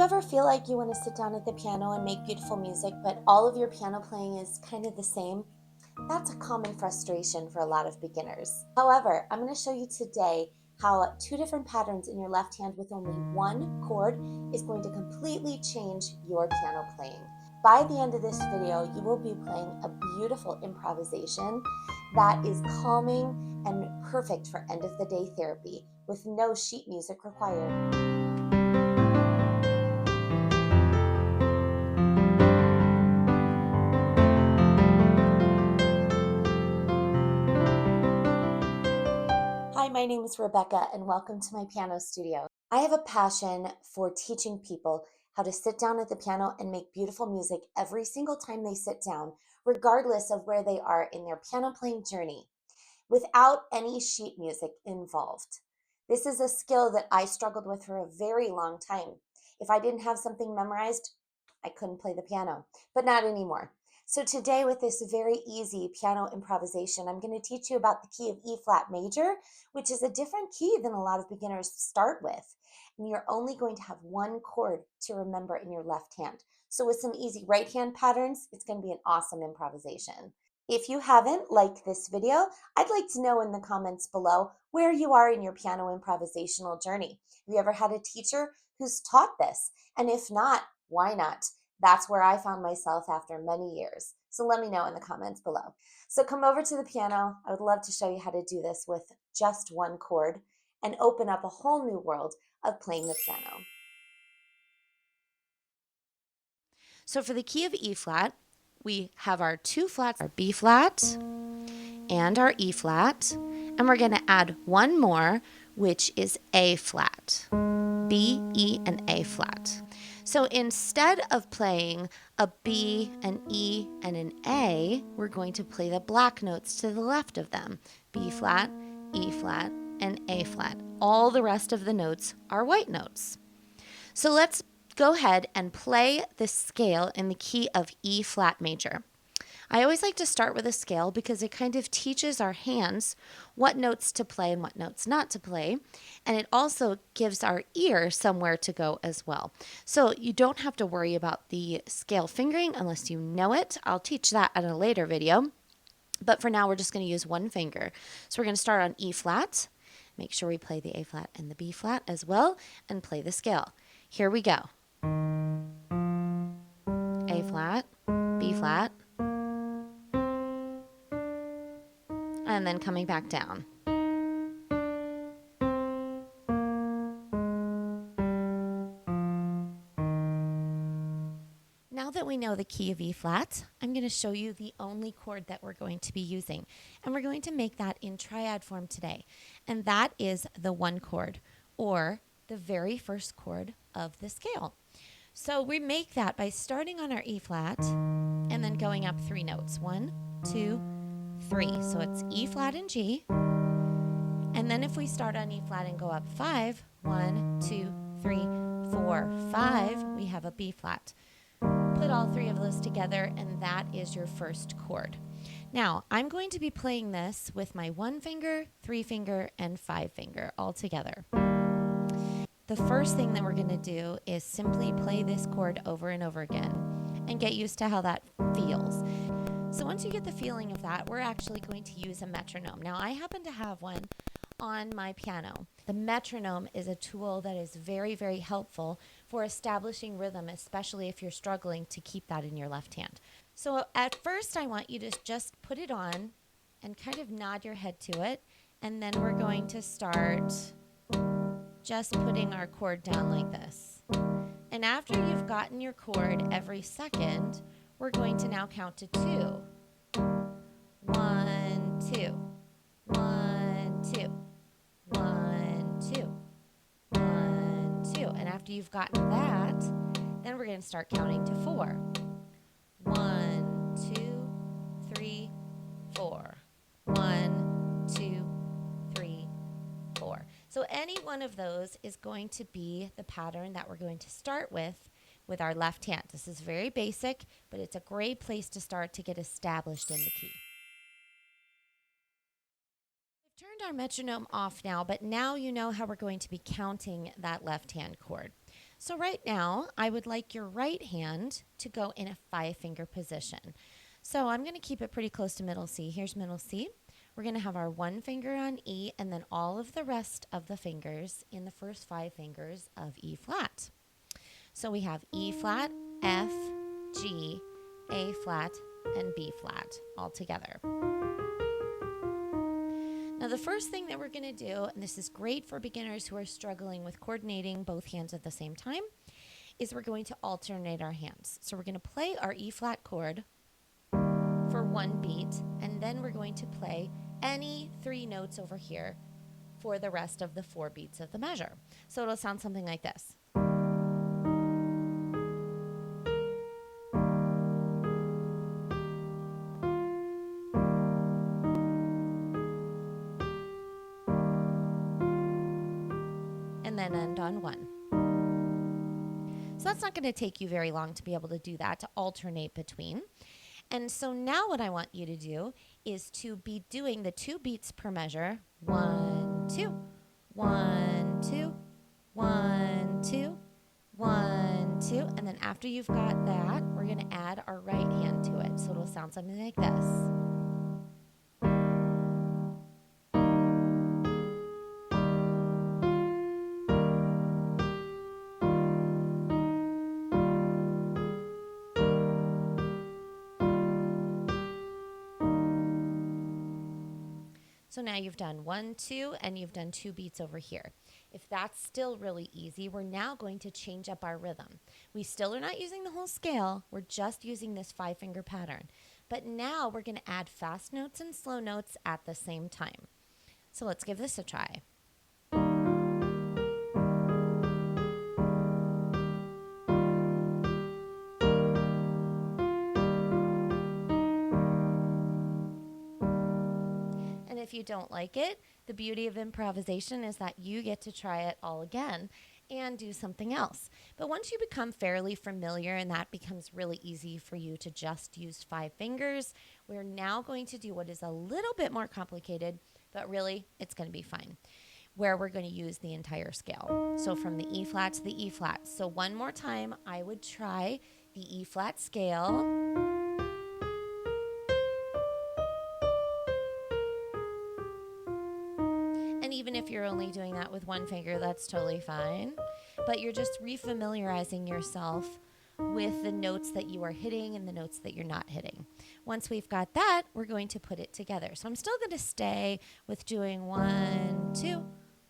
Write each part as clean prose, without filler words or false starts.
ever feel like you want to sit down at the piano and make beautiful music, but all of your piano playing is kind of the same? That's a common frustration for a lot of beginners. However, I'm going to show you today how two different patterns in your left hand with only one chord is going to completely change your piano playing. By the end of this video, you will be playing a beautiful improvisation that is calming and perfect for end of the day therapy with no sheet music required. Hi, my name is Rebecca and welcome to my piano studio. I have a passion for teaching people how to sit down at the piano and make beautiful music every single time they sit down, regardless of where they are in their piano playing journey, without any sheet music involved. This is a skill that I struggled with for a very long time. If I didn't have something memorized, I couldn't play the piano, but not anymore. So today with this very easy piano improvisation, I'm going to teach you about the key of E flat major, which is a different key than a lot of beginners start with. And you're only going to have one chord to remember in your left hand. So with some easy right hand patterns, it's going to be an awesome improvisation. If you haven't liked this video, I'd like to know in the comments below where you are in your piano improvisational journey. Have you ever had a teacher who's taught this? And if not, why not? That's where I found myself after many years. So let me know in the comments below. So come over to the piano. I would love to show you how to do this with just one chord and open up a whole new world of playing the piano. So for the key of E flat, we have our two flats, our B flat and our E flat, and we're going to add one more, which is A flat. B, E, and A flat. So instead of playing a B, an E, and an A, we're going to play the black notes to the left of them. B flat, E flat, and A flat. All the rest of the notes are white notes. So let's go ahead and play the scale in the key of E flat major. I always like to start with a scale because it kind of teaches our hands what notes to play and what notes not to play. And it also gives our ear somewhere to go as well. So you don't have to worry about the scale fingering unless you know it. I'll teach that in a later video. But for now, we're just going to use one finger. So we're going to start on E flat. Make sure we play the A flat and the B flat as well and play the scale. Here we go. A flat, B flat, and then coming back down. Now that we know the key of E flat, I'm going to show you the only chord that we're going to be using. And we're going to make that in triad form today. And that is the one chord, or the very first chord of the scale. So we make that by starting on our E flat and then going up three notes. 1, 2, 3. So it's E flat and G. And then if we start on E flat and go up 5, 1, 2, 3, 4, 5, we have a B flat. Put all three of those together and that is your first chord. Now, I'm going to be playing this with my 1 finger, 3 finger, and 5 finger all together. The first thing that we're going to do is simply play this chord over and over again and get used to how that feels. So once you get the feeling of that, we're actually going to use a metronome. Now, I happen to have one on my piano. The metronome is a tool that is very, very helpful for establishing rhythm, especially if you're struggling to keep that in your left hand. So at first, I want you to just put it on and kind of nod your head to it, and then we're going to start just putting our chord down like this. And after you've gotten your chord every second, we're going to now count to 2. 1, 2. 1, 2. 1, 2. 1, 2. And after you've gotten that, then we're going to start counting to 4. 1, 2, 3, 4. 1, 2, 3, 4. So any one of those is going to be the pattern that we're going to start with our left hand. This is very basic, but it's a great place to start to get established in the key. I've turned our metronome off now, but now you know how we're going to be counting that left hand chord. So right now, I would like your right hand to go in a 5-finger position. So I'm going to keep it pretty close to middle C. Here's middle C. We're going to have our 1 finger on E and then all of the rest of the fingers in the first 5 fingers of E flat. So we have E flat, F, G, A flat, and B flat all together. Now the first thing that we're going to do, and this is great for beginners who are struggling with coordinating both hands at the same time, is we're going to alternate our hands. So we're going to play our E flat chord for 1 beat, and then we're going to play any 3 notes over here for the rest of the 4 beats of the measure. So it'll sound something like this. And then end on 1. So that's not going to take you very long to be able to do that, to alternate between. And so now what I want you to do is to be doing the 2 beats per measure. 1, 2, 1, 2, 1, 2, 1, 2. And then after you've got that, we're going to add our right hand to it. So it'll sound something like this. So now you've done 1, 2, and you've done 2 beats over here. If that's still really easy, we're now going to change up our rhythm. We still are not using the whole scale. We're just using this 5-finger pattern. But now we're going to add fast notes and slow notes at the same time. So let's give this a try. And if you don't like it, the beauty of improvisation is that you get to try it all again and do something else. But once you become fairly familiar and that becomes really easy for you to just use 5 fingers, we're now going to do what is a little bit more complicated, but really it's going to be fine, where we're going to use the entire scale. So from the E flat to the E flat. So one more time, I would try the E flat scale. And even if you're only doing that with 1 finger, that's totally fine. But you're just refamiliarizing yourself with the notes that you are hitting and the notes that you're not hitting. Once we've got that, we're going to put it together. So I'm still going to stay with doing 1, 2,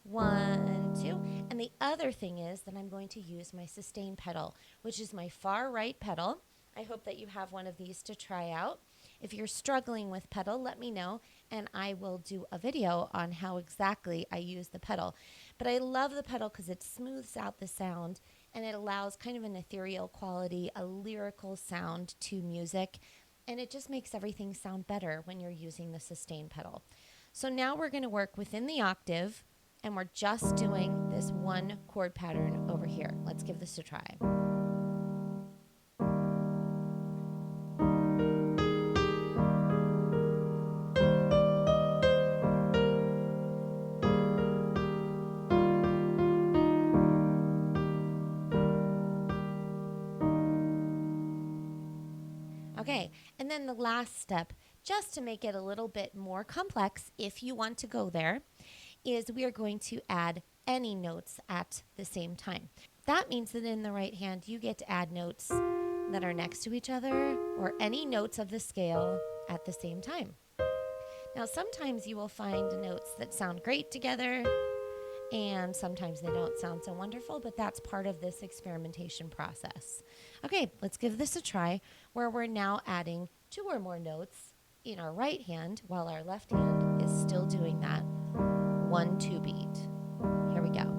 1, 2. And the other thing is that I'm going to use my sustain pedal, which is my far right pedal. I hope that you have one of these to try out. If you're struggling with pedal, let me know, and I will do a video on how exactly I use the pedal. But I love the pedal because it smooths out the sound, and it allows kind of an ethereal quality, a lyrical sound to music, and it just makes everything sound better when you're using the sustain pedal. So now we're going to work within the octave, and we're just doing this 1 chord pattern over here. Let's give this a try. Okay, and then the last step, just to make it a little bit more complex, if you want to go there, is we are going to add any notes at the same time. That means that in the right hand, you get to add notes that are next to each other or any notes of the scale at the same time. Now, sometimes you will find notes that sound great together, and sometimes they don't sound so wonderful, but that's part of this experimentation process. Okay, let's give this a try, where we're now adding 2 or more notes in our right hand while our left hand is still doing that 1, 2 beat. Here we go.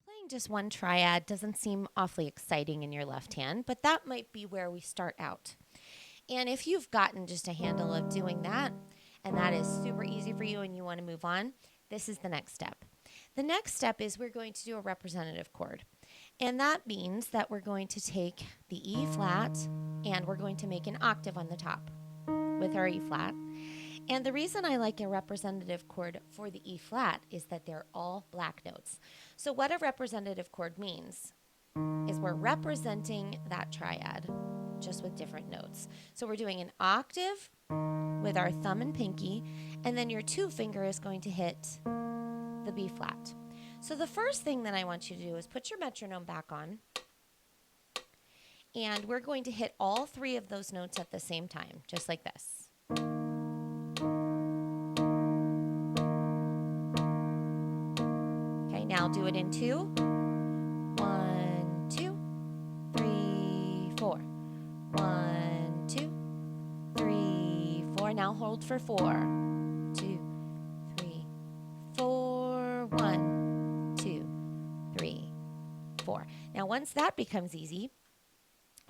Playing just 1 triad doesn't seem awfully exciting in your left hand, but that might be where we start out. And if you've gotten just a handle of doing that, and that is super easy for you and you want to move on, this is the next step. The next step is we're going to do a representative chord. And that means that we're going to take the E flat and we're going to make an octave on the top with our E flat. And the reason I like a representative chord for the E flat is that they're all black notes. So what a representative chord means is we're representing that triad just with different notes. So we're doing an octave with our thumb and pinky, and then your 2 finger is going to hit the B flat. So the first thing that I want you to do is put your metronome back on, and we're going to hit all 3 of those notes at the same time, just like this. Okay, now do it in 2. 1, 2, 3, 4. 1, 2, 3, 4. Now hold for 4. 2, 3, 4. 1, 2, 3, 4. Now once that becomes easy,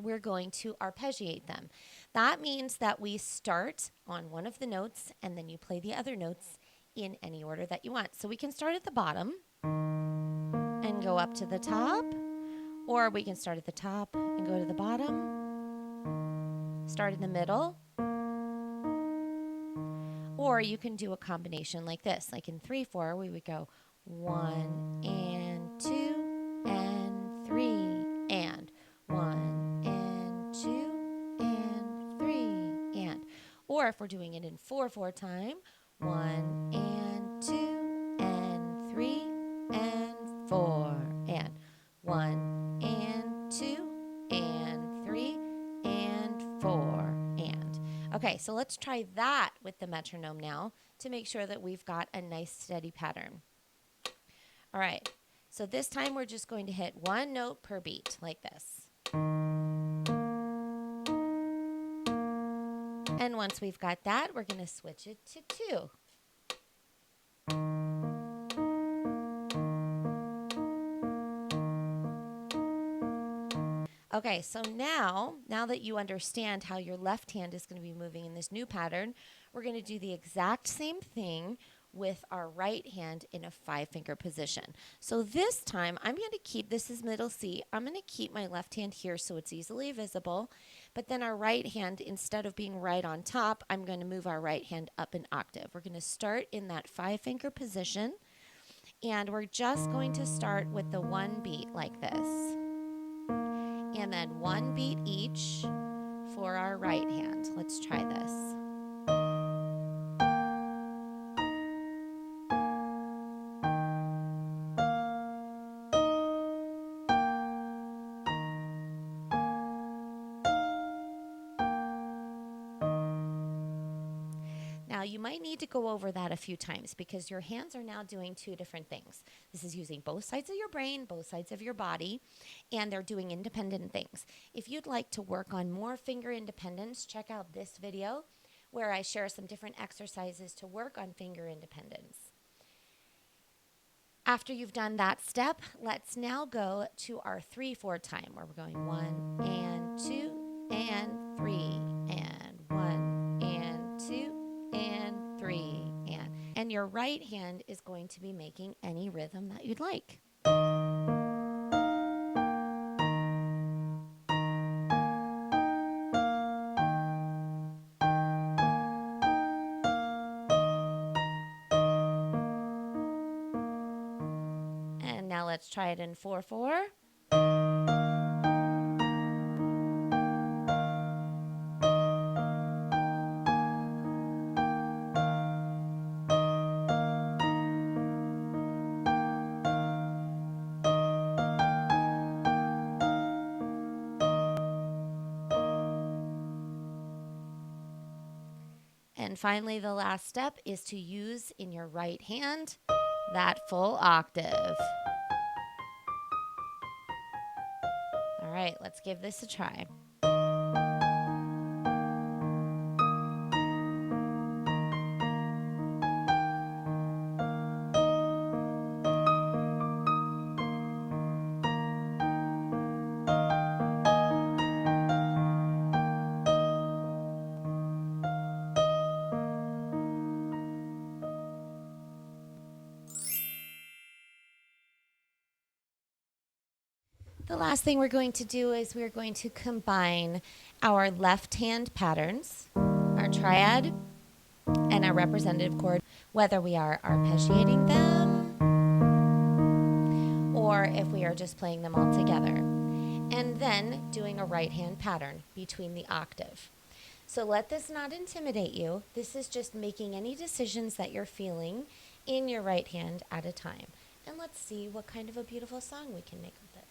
we're going to arpeggiate them. That means that we start on one of the notes and then you play the other notes in any order that you want. So we can start at the bottom and go up to the top, or we can start at the top and go to the bottom, start in the middle, or you can do a combination like this, like in 3/4 we would go 1 and 2 and 3 and 1 and 2 and 3 and, or if we're doing it in 4/4 time, 1 and 2 and 3 and 4 and 1 and 2 and 3 and 4 and. Okay, so let's try that with the metronome now to make sure that we've got a nice steady pattern. All right, so this time we're just going to hit 1 note per beat like this. And once we've got that, we're going to switch it to 2. Okay, so now that you understand how your left hand is going to be moving in this new pattern, we're going to do the exact same thing with our right hand in a 5-finger position. So this time I'm going to keep, this is middle C, I'm going to keep my left hand here so it's easily visible, but then our right hand, instead of being right on top, I'm going to move our right hand up an octave. We're going to start in that 5-finger position, and we're just going to start with the 1 beat like this. And then 1 beat each for our right hand. Let's try this. Now you might need to go over that a few times because your hands are now doing 2 different things. This is using both sides of your brain, both sides of your body, and they're doing independent things. If you'd like to work on more finger independence, check out this video where I share some different exercises to work on finger independence. After you've done that step, let's now go to our 3/4 time where we're going 1 and 2 and 3 and 1 and 2 and 3 and your right hand is going to be making any rhythm that you'd like. And now let's try it in 4/4. And finally, the last step is to use in your right hand that full octave. All right, let's give this a try. The last thing we're going to do is we're going to combine our left hand patterns, our triad, and our representative chord, whether we are arpeggiating them or if we are just playing them all together. And then doing a right hand pattern between the octave. So let this not intimidate you. This is just making any decisions that you're feeling in your right hand at a time. And let's see what kind of a beautiful song we can make with it.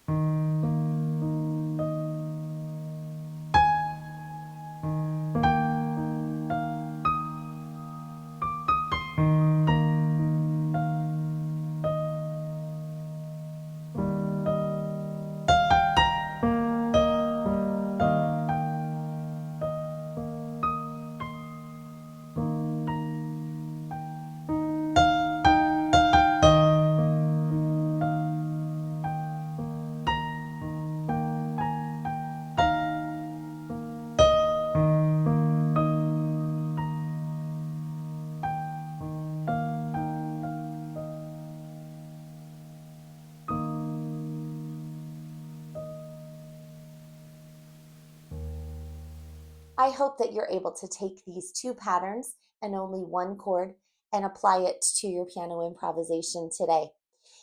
I hope that you're able to take these two patterns and only one chord and apply it to your piano improvisation today.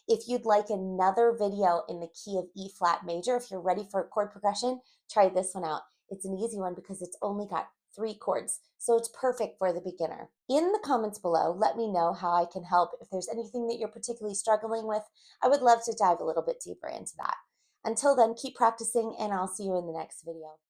If you'd like another video in the key of E flat major, if you're ready for a chord progression, try this one out. It's an easy one because it's only got 3 chords, so it's perfect for the beginner. In the comments below, let me know how I can help. If there's anything that you're particularly struggling with, I would love to dive a little bit deeper into that. Until then, keep practicing, and I'll see you in the next video.